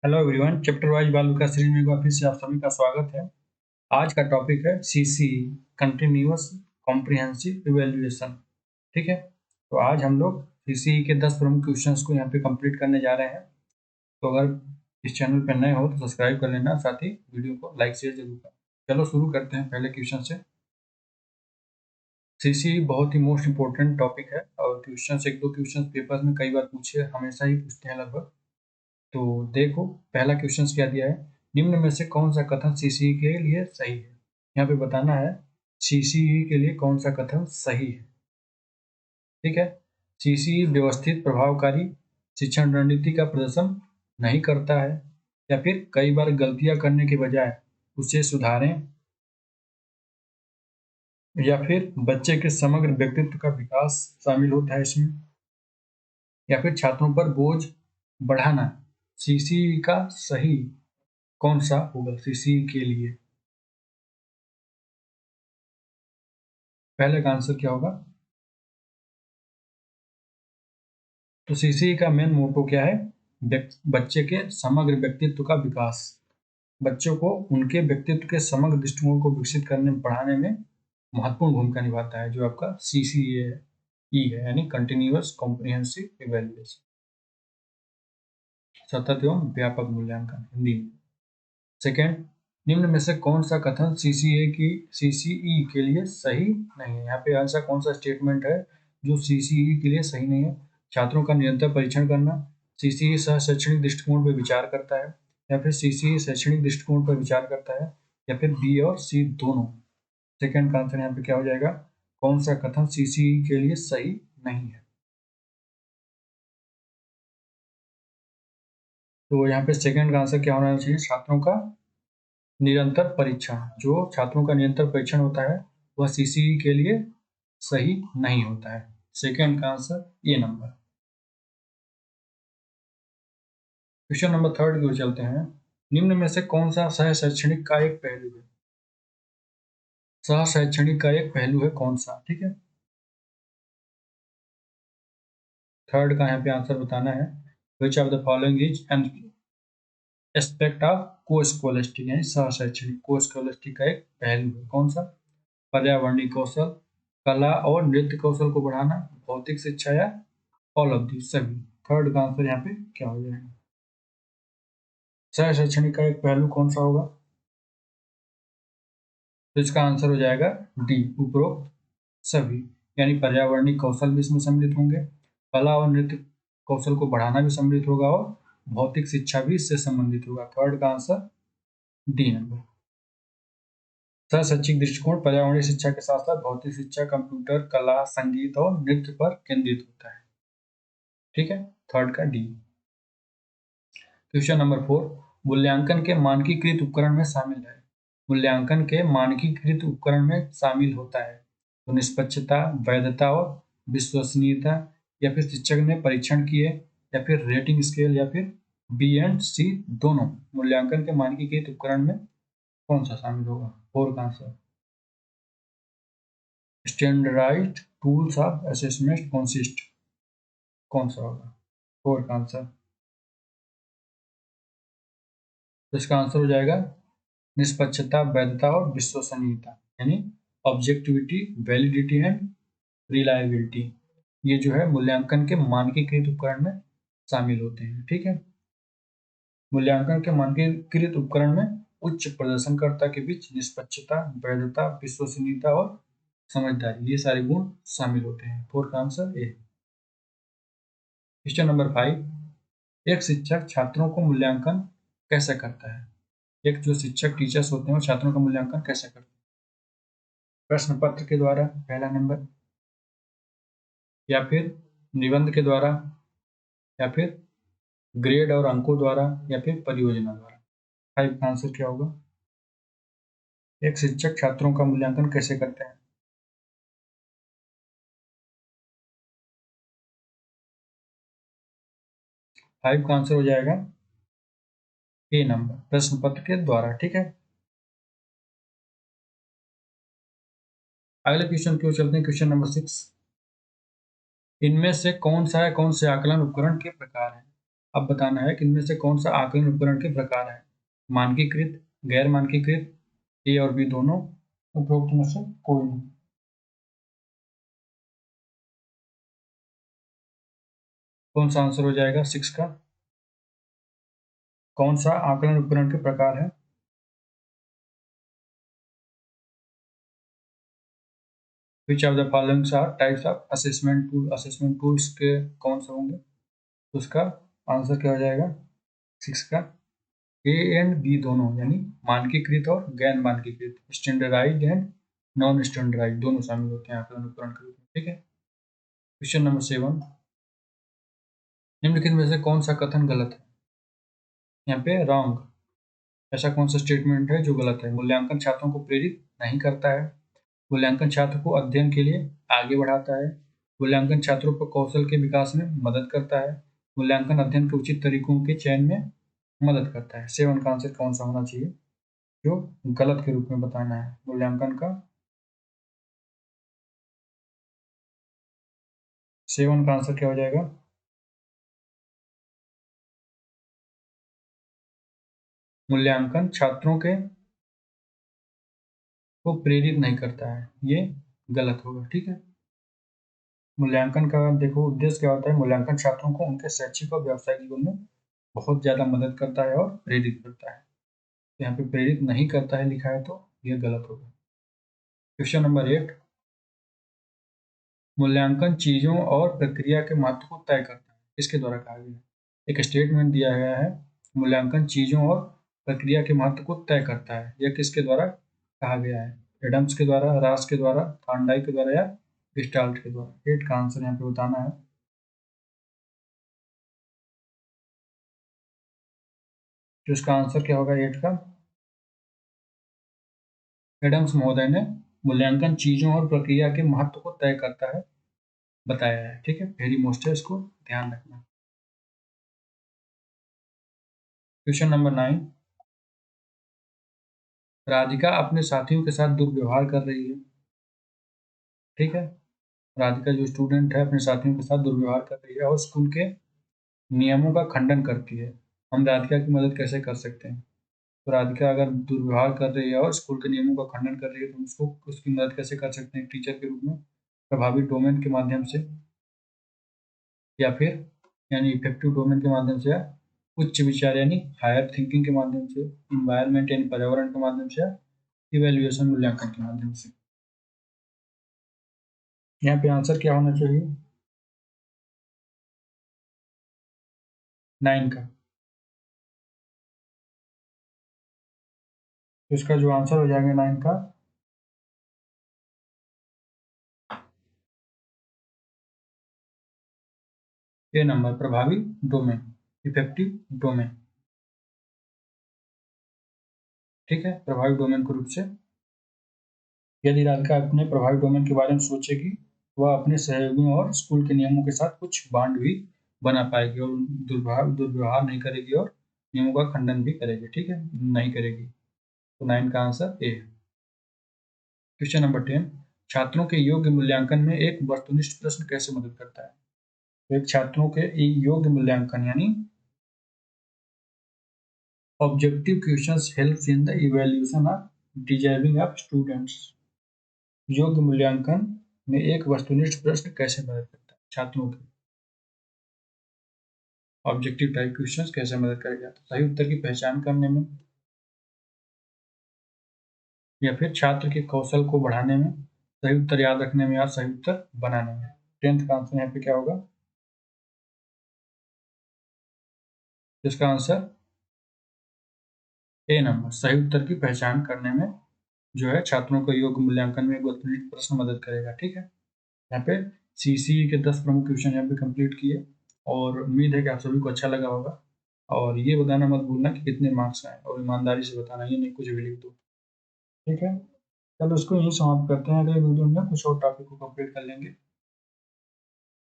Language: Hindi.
हेलो एवरीवन, चैप्टर वाइज बाल विकास सीरीज में एक बार फिर से आप सभी का स्वागत है। आज का टॉपिक है सीसीई, कंटिन्यूअस कॉम्प्रिहेंसिव इवैल्यूएशन। ठीक है, तो आज हम लोग सीसीई के 10 प्रमुख क्वेश्चंस को यहाँ पे कंप्लीट करने जा रहे हैं। तो अगर इस चैनल पर नए हो तो सब्सक्राइब कर लेना, साथ ही वीडियो को लाइक शेयर जरूर करें। चलो शुरू करते हैं पहले क्वेश्चन से। सीसीई बहुत ही मोस्ट इंपॉर्टेंट टॉपिक है और क्वेश्चन एक दो क्वेश्चन पेपर में कई बार पूछे, हमेशा ही पूछते हैं लगभग। तो देखो पहला क्वेश्चन क्या दिया है, निम्न में से कौन सा कथन सीसीई के लिए सही है। यहाँ पे बताना है सीसीई के लिए कौन सा कथन सही है। ठीक है, सीसीई व्यवस्थित प्रभावकारी शिक्षण रणनीति का प्रदर्शन नहीं करता है, या फिर कई बार गलतियां करने के बजाय उसे सुधारें, या फिर बच्चे के समग्र व्यक्तित्व का विकास शामिल होता है इसमें, या फिर छात्रों पर बोझ बढ़ाना। सीसीई का सही कौन सा होगा सीसीई के लिए? पहले का आंसर क्या होगा? तो सीसीई का मेन मोटो क्या है? बच्चे के समग्र व्यक्तित्व का विकास। बच्चों को उनके व्यक्तित्व के समग्र दृष्टिकोण को विकसित करने बढ़ाने में महत्वपूर्ण भूमिका निभाता है, जो आपका सीसीई है, यानी कंटिन्यूअस कॉम्प्रिहेंसिव इवैल्यूएशन, सतत एवं व्यापक मूल्यांकन हिंदी में। सेकेंड, निम्न में से कौन सा कथन सीसीई के लिए सही नहीं है? यहाँ पे ऐसा कौन सा स्टेटमेंट है जो सीसीई के लिए सही नहीं है? छात्रों का निरंतर परीक्षण करना, सीसीई सह शैक्षणिक दृष्टिकोण पर विचार करता है, या फिर सीसीई शैक्षणिक दृष्टिकोण पर विचार करता है, या फिर बी और सी दोनों। सेकेंड का आंसर यहाँ पे क्या हो जाएगा? कौन सा कथन सीसीई के लिए सही नहीं है? तो यहाँ पे सेकेंड का आंसर क्या होना चाहिए? छात्रों का निरंतर परीक्षण। जो छात्रों का निरंतर परीक्षण होता है वह सीसीई के लिए सही नहीं होता है। सेकेंड का answer A number. Question number third की ओर चलते हैं। निम्न में से कौन सा सह शैक्षणिक का एक पहलू है? सह शैक्षणिक का एक पहलू है कौन सा? ठीक है, थर्ड का यहाँ पे आंसर बताना है। Which of the following is an aspect of को स्कॉलस्टिक, यानी सह शैक्षणिक को स्कॉलस्टिक का एक पहलू है कौन सा? पर्यावरणीय कौशल, कला और नृत्य कौशल को बढ़ाना, भौतिक शिक्षा, या ऑल ऑफ दी सभी। थर्ड का आंसर यहाँ पे क्या हो जाएगा? सह शैक्षणिक का एक पहलू कौन सा होगा? तो इसका आंसर हो जाएगा डी, उपरोक्त सभी। यानी पर्यावरणीय कौशल भी इसमें सम्मिलित होंगे, कला और नृत्य कौशल को बढ़ाना भी सम्मिलित होगा, और भौतिक शिक्षा भी इससे संबंधित होगा। थर्ड का आंसर डी नंबर। सह शैक्षिक दृष्टिकोण पर्यावरणीय शिक्षा के साथ साथ भौतिक शिक्षा, कंप्यूटर, कला, संगीत और नृत्य पर केंद्रित होता है। ठीक है, थर्ड का डी। क्वेश्चन नंबर 4, मूल्यांकन के मानकीकृत उपकरण में शामिल है। मूल्यांकन के मानकीकृत उपकरण में शामिल होता है तो निष्पक्षता, वैधता और विश्वसनीयता, या फिर शिक्षक ने परीक्षण किए, या फिर रेटिंग स्केल, या फिर बी एंड सी दोनों। मूल्यांकन के मानकीकृत उपकरण में कौन सा शामिल होगा? फोर का answer standardized tools of assessment consist, कौन सा होगा? फोर का आंसर। तो इसका आंसर हो जाएगा निष्पक्षता, वैधता और विश्वसनीयता, यानी ऑब्जेक्टिविटी, वैलिडिटी एंड रिलायबिलिटी। ये जो है मूल्यांकन के मानकीकृत उपकरण में शामिल होते हैं। ठीक है, मूल्यांकन के मानकीकृत उपकरण में उच्च प्रदर्शनकर्ता के बीच निष्पक्षता, वैधता, विश्वसनीयता और समझदारी, ये सारे गुण शामिल होते हैं। फोर का आंसर ए। क्वेश्चन नंबर 5, एक शिक्षक छात्रों को मूल्यांकन कैसे करता है? एक जो शिक्षक टीचर्स होते हैं वो छात्रों का मूल्यांकन कैसे करते हैं? प्रश्न पत्र के द्वारा पहला नंबर, या फिर निबंध के द्वारा, या फिर ग्रेड और अंकों द्वारा, या फिर परियोजना द्वारा। 5 का आंसर क्या होगा? एक शिक्षक छात्रों का मूल्यांकन कैसे करते हैं? 5 का आंसर हो जाएगा ए नंबर, प्रश्न पत्र के द्वारा। ठीक है, अगले क्वेश्चन की ओर चलते हैं। क्वेश्चन नंबर 6, इनमें से कौन से आकलन उपकरण के प्रकार हैं? अब बताना है कि इनमें से कौन सा आकलन उपकरण के प्रकार है, मानकीकृत, गैर मानकीकृत, ए और बी दोनों, उपरोक्त में से कोई नहीं। कौन सा आंसर हो जाएगा 6 का? कौन सा आकलन उपकरण के प्रकार है? Which of the following are types of assessment tool, assessment tools के कौन से होंगे? तो उसका आंसर क्या हो जाएगा 6 का? ए एंड बी दोनों, यानी मानकीकृत और गैर मानकीकृत, स्टैंडर्डाइज्ड एंड नॉन स्टैंडर्डाइज्ड दोनों शामिल होते हैं आकलन उपकरण के रूप में। ठीक है। क्वेश्चन नंबर 7, निम्नलिखित में से कौन सा कथन गलत है? यहाँ पे रॉन्ग, ऐसा कौन सा स्टेटमेंट है जो गलत है? मूल्यांकन छात्रों को प्रेरित नहीं करता है, मूल्यांकन छात्र को अध्ययन के लिए आगे बढ़ाता है, मूल्यांकन छात्रों पर कौशल के विकास में मदद करता है, मूल्यांकन अध्ययन के उचित तरीकों के चयन में मदद करता है। 7 का आंसर कौन सा होना चाहिए जो गलत के रूप में बताना है मूल्यांकन का? 7 का आंसर क्या हो जाएगा? मूल्यांकन छात्रों के को प्रेरित नहीं करता है, ये गलत होगा। ठीक है। मूल्यांकन का देखो उद्देश्य क्या होता है, मूल्यांकन छात्रों को उनके शैक्षिक और व्यावसायिक जीवन में बहुत ज़्यादा मदद करता है और प्रेरित करता है। यहाँ पे प्रेरित नहीं करता है लिखा है तो ये गलत होगा। क्वेश्चन नंबर 8, मूल्यांकन चीजों और प्रक्रिया के महत्व को तय करता है, किसके द्वारा कहा गया है? एक स्टेटमेंट दिया गया है, मूल्यांकन चीजों और प्रक्रिया के महत्व को तय करता है, यह किसके द्वारा कहा गया है? एडम्स के द्वारा, रास के द्वारा, थार्नडाइक के द्वारा या गेस्टाल्ट के द्वारा? 8 का आंसर यहाँ पे बताना है। तो इसका आंसर क्या होगा 8 का? एडम्स महोदय ने मूल्यांकन चीजों और प्रक्रिया के महत्व को तय करता है बताया है। ठीक है, वेरी मोस्ट है, इसको ध्यान रखना। क्वेश्चन नंबर 9, राधिका अपने साथियों के साथ दुर्व्यवहार कर रही है। ठीक है, राधिका जो स्टूडेंट है अपने साथियों के साथ दुर्व्यवहार कर रही है और स्कूल के नियमों का खंडन करती है। हम राधिका की मदद कैसे कर सकते हैं? तो राधिका अगर दुर्व्यवहार कर रही है और स्कूल के नियमों का खंडन कर रही है तो उसको उसकी मदद कैसे कर सकते हैं टीचर के रूप में? प्रभावी डोमेन के माध्यम से, या फिर यानी इफेक्टिव डोमेन के माध्यम से, या उच्च विचार यानी हायर थिंकिंग के माध्यम से, इन्वायरमेंट यानी पर्यावरण के माध्यम से, या इवेल्युएशन मूल्यांकन के माध्यम से। यहाँ पे आंसर क्या होना चाहिए 9 का? तो इसका जो आंसर हो जाएगा 9 का, ए नंबर, प्रभावी डोमेन, इफेक्टिव डोमेन। ठीक है, प्रभावी डोमेन के रूप से यदि राधिका अपने प्रभावी डोमेन के बारे में सोचेगी, वह अपने सहयोगियों और स्कूल के नियमों के साथ कुछ बांड भी बना पाएगी और दुर्व्यवहार नहीं करेगी और नियमों का खंडन भी करेगी। ठीक है, नहीं करेगी। तो 9 का आंसर ए है। क्वेश्चन नंबर 10, छात्रों के योग्य मूल्यांकन में एक वस्तुनिष्ठ प्रश्न कैसे मदद करता है? तो एक छात्रों के योग्य मूल्यांकन यानी objective questions helps in the evaluation of deserving of students. योग्य मूल्यांकन में एक वस्तुनिष्ठ प्रश्न कैसे मदद करता है छात्रों के? ऑब्जेक्टिव टाइप क्वेश्चंस कैसे मदद करेगा? तो सही उत्तर की पहचान करने में, या फिर छात्र के कौशल को बढ़ाने में, सही उत्तर याद रखने में, या सही उत्तर बनाने में। 10th का आंसर यहाँ पे क्या होगा? इसका आंसर ए नंबर, सही उत्तर की पहचान करने में जो है छात्रों को योग्य मूल्यांकन में एक वस्तुनिष्ठ प्रश्न मदद करेगा। ठीक है, यहाँ पे सीसी के 10 प्रमुख क्वेश्चन यहाँ पे कंप्लीट किए और उम्मीद है कि आप सभी को अच्छा लगा होगा। और ये बताना मत भूलना कि कितने मार्क्स आए, और ईमानदारी से बताना, ये नहीं कुछ भी लिख दो। ठीक है, चलो इसको यहीं समाप्त करते हैं, अगले वीडियो में कुछ और टॉपिक को कंप्लीट कर लेंगे।